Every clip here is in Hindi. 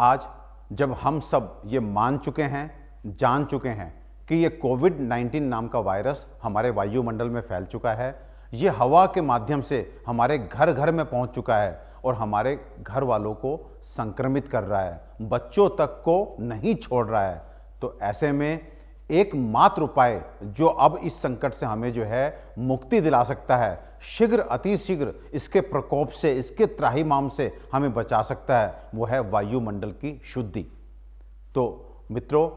आज जब हम सब ये मान चुके हैं, जान चुके हैं कि ये कोविड-19 नाम का वायरस हमारे वायुमंडल में फैल चुका है, ये हवा के माध्यम से हमारे घर घर में पहुंच चुका है और हमारे घर वालों को संक्रमित कर रहा है, बच्चों तक को नहीं छोड़ रहा है। तो ऐसे में एकमात्र उपाय जो अब इस संकट से हमें जो है मुक्ति दिला सकता है, शीघ्र अतिशीघ्र इसके प्रकोप से, इसके त्राहिमाम से हमें बचा सकता है, वो है वायुमंडल की शुद्धि। तो मित्रों,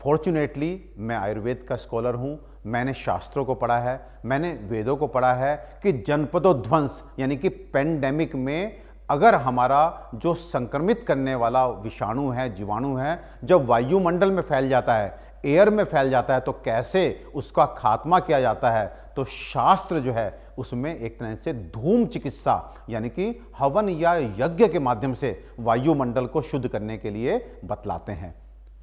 फॉर्चुनेटली मैं आयुर्वेद का स्कॉलर हूँ, मैंने शास्त्रों को पढ़ा है, मैंने वेदों को पढ़ा है कि जनपदोध्वंस यानी कि पेंडेमिक में अगर हमारा जो संक्रमित करने वाला विषाणु है, जीवाणु है, जब वायुमंडल में फैल जाता है, एयर में फैल जाता है, तो कैसे उसका खात्मा किया जाता है। तो शास्त्र जो है उसमें एक तरह से धूम चिकित्सा यानी कि हवन या यज्ञ के माध्यम से वायुमंडल को शुद्ध करने के लिए बतलाते हैं।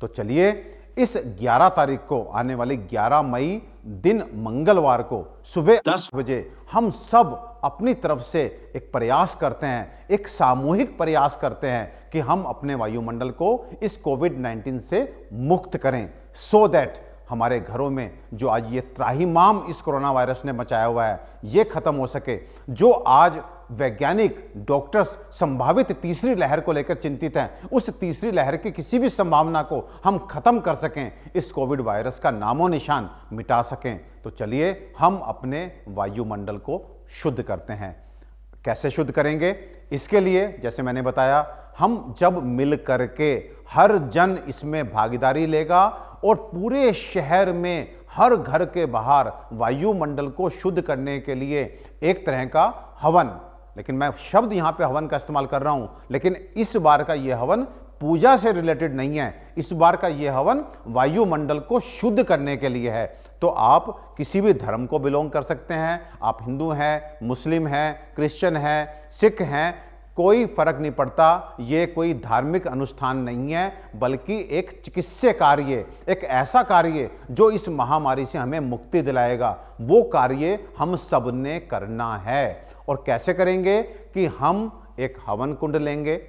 तो चलिए इस 11 तारीख को, आने वाली 11 मई दिन मंगलवार को सुबह 10 बजे हम सब अपनी तरफ से एक प्रयास करते हैं, एक सामूहिक प्रयास करते हैं कि हम अपने वायुमंडल को इस कोविड-19 से मुक्त करें, सो दैट हमारे घरों में जो आज ये त्राहिमाम इस कोरोना वायरस ने मचाया हुआ है ये खत्म हो सके। जो आज वैज्ञानिक डॉक्टर्स संभावित तीसरी लहर को लेकर चिंतित हैं, उस तीसरी लहर की किसी भी संभावना को हम खत्म कर सकें, इस कोविड वायरस का नामो निशान मिटा सकें। तो चलिए हम अपने वायुमंडल को शुद्ध करते हैं। कैसे शुद्ध करेंगे? इसके लिए जैसे मैंने बताया, हम जब मिल करके हर जन इसमें भागीदारी लेगा और पूरे शहर में हर घर के बाहर वायुमंडल को शुद्ध करने के लिए एक तरह का हवन, लेकिन मैं शब्द यहां पे हवन का इस्तेमाल कर रहा हूं, लेकिन इस बार का यह हवन पूजा से रिलेटेड नहीं है। इस बार का यह हवन वायुमंडल को शुद्ध करने के लिए है। तो आप किसी भी धर्म को बिलोंग कर सकते हैं, आप हिंदू हैं, मुस्लिम हैं, क्रिश्चियन हैं, सिख हैं, कोई फर्क नहीं पड़ता। ये कोई धार्मिक अनुष्ठान नहीं है, बल्कि एक चिकित्सीय कार्य, एक ऐसा कार्य जो इस महामारी से हमें मुक्ति दिलाएगा। वो कार्य हम सब ने करना है। और कैसे करेंगे कि हम एक हवन कुंड लेंगे,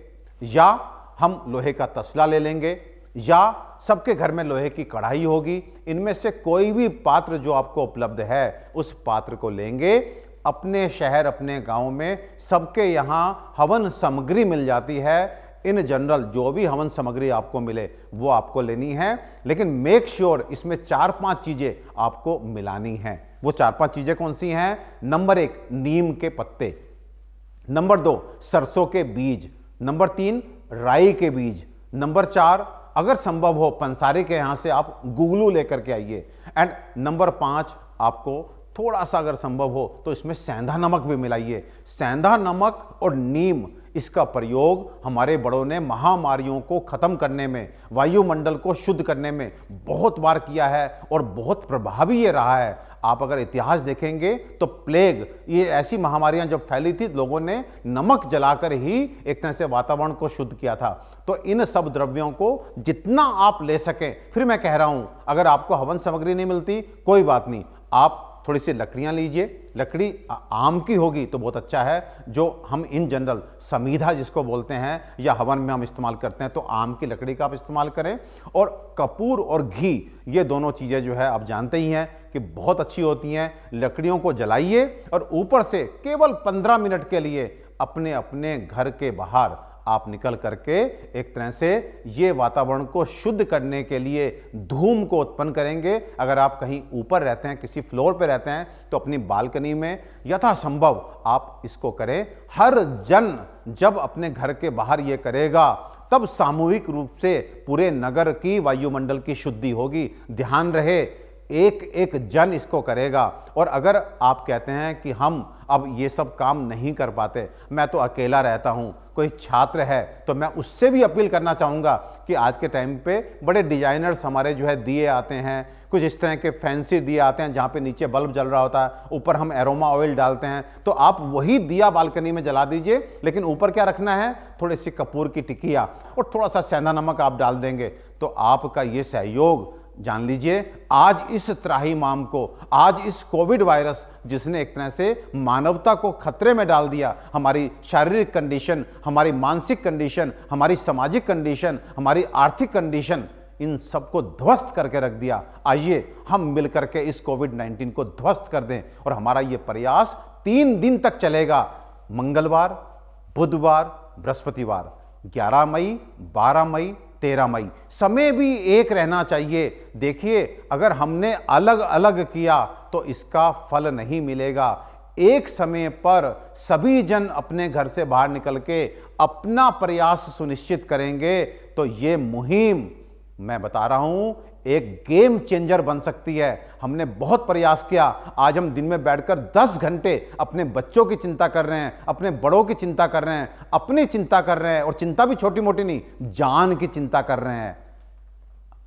या हम लोहे का तसला ले लेंगे, या सबके घर में लोहे की कढ़ाई होगी। इनमें से कोई भी पात्र जो आपको उपलब्ध है उस पात्र को लेंगे। अपने शहर, अपने गांव में सबके यहाँ हवन सामग्री मिल जाती है। इन जनरल जो भी हवन सामग्री आपको मिले वो आपको लेनी है, लेकिन मेक श्योर इसमें 4-5 चीजें आपको मिलानी हैं। वो 4-5 चीजें कौन सी हैं? नंबर 1, नीम के पत्ते। नंबर 2, सरसों के बीज। नंबर 3, राई के बीज। नंबर 4, अगर संभव हो पंसारी के यहां से आप गुगलू लेकर के आइए। एंड नंबर 5, आपको थोड़ा सा अगर संभव हो तो इसमें सेंधा नमक भी मिलाइए। सेंधा नमक और नीम, इसका प्रयोग हमारे बड़ों ने महामारियों को खत्म करने में, वायुमंडल को शुद्ध करने में बहुत बार किया है और बहुत प्रभावी ये रहा है। आप अगर इतिहास देखेंगे तो प्लेग, ये ऐसी महामारियां जब फैली थी, लोगों ने नमक जलाकर ही एक तरह से वातावरण को शुद्ध किया था। तो इन सब द्रव्यों को जितना आप ले सकें, फिर मैं कह रहा हूं, अगर आपको हवन सामग्री नहीं मिलती कोई बात नहीं, आप थोड़ी सी लकड़ियां लीजिए। लकड़ी आम की होगी तो बहुत अच्छा है, जो हम इन जनरल समीधा जिसको बोलते हैं या हवन में हम इस्तेमाल करते हैं, तो आम की लकड़ी का आप इस्तेमाल करें। और कपूर और घी, ये दोनों चीज़ें जो है आप जानते ही हैं कि बहुत अच्छी होती हैं। लकड़ियों को जलाइए और ऊपर से केवल 15 मिनट के लिए अपने अपने घर के बाहर आप निकल करके एक तरह से ये वातावरण को शुद्ध करने के लिए धूम को उत्पन्न करेंगे। अगर आप कहीं ऊपर रहते हैं, किसी फ्लोर पे रहते हैं, तो अपनी बालकनी में यथासंभव आप इसको करें। हर जन जब अपने घर के बाहर ये करेगा तब सामूहिक रूप से पूरे नगर की वायुमंडल की शुद्धि होगी। ध्यान रहे, एक एक जन इसको करेगा। और अगर आप कहते हैं कि हम अब ये सब काम नहीं कर पाते, मैं तो अकेला रहता हूँ, कोई छात्र है, तो मैं उससे भी अपील करना चाहूँगा कि आज के टाइम पे बड़े डिजाइनर्स हमारे जो है दिए आते हैं, कुछ इस तरह के फैंसी दिए आते हैं जहाँ पे नीचे बल्ब जल रहा होता है, ऊपर हम एरोमा ऑयल डालते हैं। तो आप वही दिया बालकनी में जला दीजिए, लेकिन ऊपर क्या रखना है? थोड़ी सी कपूर की टिकिया और थोड़ा सा सेंधा नमक आप डाल देंगे, तो आपका ये सहयोग जान लीजिए, आज इस त्राहिमाम को, आज इस कोविड वायरस जिसने एक तरह से मानवता को खतरे में डाल दिया, हमारी शारीरिक कंडीशन, हमारी मानसिक कंडीशन, हमारी सामाजिक कंडीशन, हमारी आर्थिक कंडीशन, इन सबको ध्वस्त करके रख दिया। आइए हम मिलकर के इस कोविड-19 को ध्वस्त कर दें। और हमारा ये प्रयास 3 दिन तक चलेगा, मंगलवार, बुधवार, बृहस्पतिवार, 11 मई, 12 मई, 13 मई। समय भी एक रहना चाहिए। देखिए, अगर हमने अलग अलग किया तो इसका फल नहीं मिलेगा। एक समय पर सभी जन अपने घर से बाहर निकल के अपना प्रयास सुनिश्चित करेंगे तो ये मुहिम, मैं बता रहा हूं, एक गेम चेंजर बन सकती है। हमने बहुत प्रयास किया। आज हम दिन में बैठकर 10 घंटे अपने बच्चों की चिंता कर रहे हैं, अपने बड़ों की चिंता कर रहे हैं, अपनी चिंता कर रहे हैं, और चिंता भी छोटी मोटी नहीं, जान की चिंता कर रहे हैं।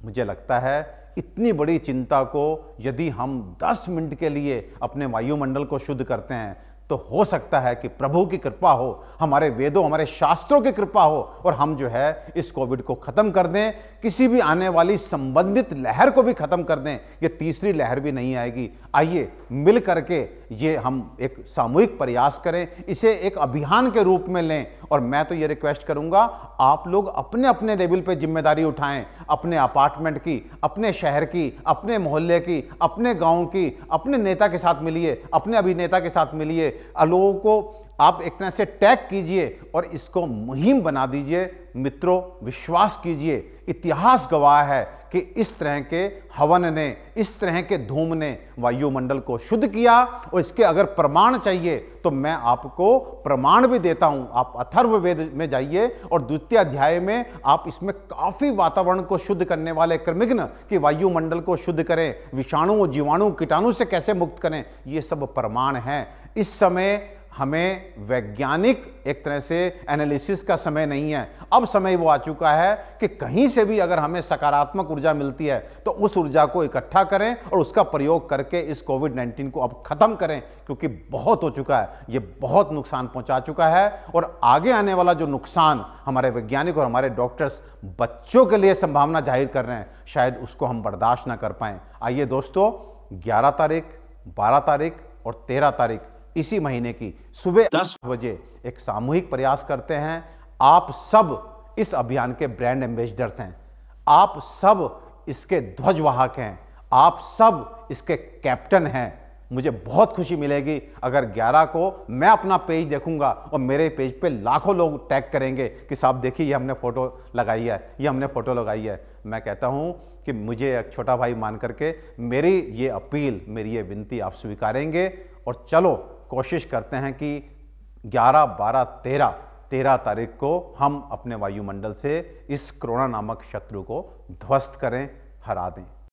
मुझे लगता है इतनी बड़ी चिंता को यदि हम 10 मिनट के लिए अपने वायुमंडल को शुद्ध करते हैं तो हो सकता है कि प्रभु की कृपा हो, हमारे वेदों, हमारे शास्त्रों की कृपा हो, और हम जो है इस कोविड को खत्म कर दें, किसी भी आने वाली संबंधित लहर को भी खत्म कर दें। ये तीसरी लहर भी नहीं आएगी। आइए मिल करके ये हम एक सामूहिक प्रयास करें, इसे एक अभियान के रूप में लें। और मैं तो ये रिक्वेस्ट करूंगा, आप लोग अपने अपने लेवल पे जिम्मेदारी उठाएं, अपने अपार्टमेंट की, अपने शहर की, अपने मोहल्ले की, अपने गांव की, अपने नेता के साथ मिलिए, अपने अभिनेता के साथ मिलिए, लोगों को आप एक तरह से टैग कीजिए और इसको मुहिम बना दीजिए। मित्रों, विश्वास कीजिए, इतिहास गवाह है कि इस तरह के हवन ने, इस तरह के धूम ने वायुमंडल को शुद्ध किया। और इसके अगर प्रमाण चाहिए तो मैं आपको प्रमाण भी देता हूं। आप अथर्ववेद में जाइए और द्वितीय अध्याय में आप इसमें काफी वातावरण को शुद्ध करने वाले क्रमिघ्न कि वायुमंडल को शुद्ध करें, विषाणु, जीवाणु, कीटाणु से कैसे मुक्त करें, ये सब प्रमाण हैं। इस समय हमें वैज्ञानिक एक तरह से एनालिसिस का समय नहीं है। अब समय वो आ चुका है कि कहीं से भी अगर हमें सकारात्मक ऊर्जा मिलती है तो उस ऊर्जा को इकट्ठा करें और उसका प्रयोग करके इस कोविड-19 को अब खत्म करें, क्योंकि बहुत हो चुका है, ये बहुत नुकसान पहुंचा चुका है। और आगे आने वाला जो नुकसान हमारे वैज्ञानिक और हमारे डॉक्टर्स बच्चों के लिए संभावना जाहिर कर रहे हैं, शायद उसको हम बर्दाश्त ना कर पाएं। आइए दोस्तों, 11 तारीख, 12 तारीख और 13 तारीख इसी महीने की सुबह 10 बजे एक सामूहिक प्रयास करते हैं। आप सब इस अभियान के ब्रांड एम्बेसडर्स हैं, आप सब इसके ध्वजवाहक हैं, आप सब इसके कैप्टन हैं। मुझे बहुत खुशी मिलेगी अगर 11 को मैं अपना पेज देखूंगा और मेरे पेज पे लाखों लोग टैग करेंगे कि साहब देखिए ये हमने फोटो लगाई है, ये हमने फोटो लगाई है। मैं कहता हूं कि मुझे एक छोटा भाई मान करके मेरी ये अपील, मेरी ये विनती आप स्वीकारेंगे। और चलो कोशिश करते हैं कि 11, 12, 13 तारीख को हम अपने वायुमंडल से इस कोरोना नामक शत्रु को ध्वस्त करें, हरा दें।